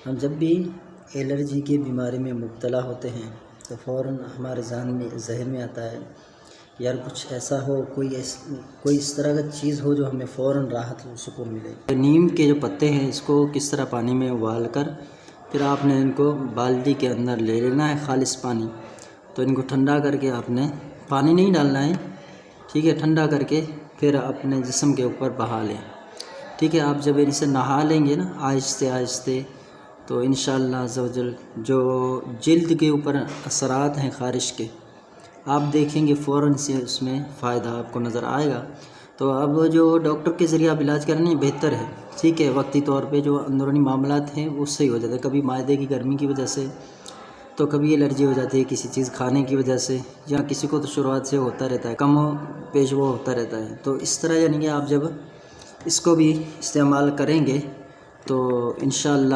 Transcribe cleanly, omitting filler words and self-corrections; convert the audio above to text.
हम जब भी एलर्जी की बीमारी में मुब्तला होते हैं तो फ़ौरन हमारे ज़हन में आता है यार कुछ ऐसा हो, कोई इस तरह का चीज़ हो जो हमें फ़ौरन राहत और सुकून मिले। नीम के जो पत्ते हैं इसको किस तरह पानी में उबाल कर फिर आपने इनको बाल्टी के अंदर ले लेना है, खालिस पानी। तो इनको ठंडा करके आपने पानी नहीं डालना है, ठीक है, ठंडा करके फिर अपने जिस्म के ऊपर बहा लें, ठीक है। आप जब इनसे नहा लेंगे ना आहिस्ते आहिस्ते, तो इंशाअल्लाह अज़्ज़वजल जो जिल्द के ऊपर असरात हैं ख़ारिश के, आप देखेंगे फ़ौरन से उसमें फ़ायदा आपको नज़र आएगा। तो अब जो डॉक्टर के ज़रिए आप इलाज करने बेहतर है, ठीक है। वक्ती तौर पे जो अंदरूनी मामलात हैं वो सही हो जाते हैं, कभी मायदे की गर्मी की वजह से, तो कभी एलर्जी हो जाती है किसी चीज़ खाने की वजह से, या किसी को तो शुरुआत से होता रहता है, कम पेश वो होता रहता है। तो इस तरह यानी कि आप जब इसको भी इस्तेमाल करेंगे तो इंशाअल्लाह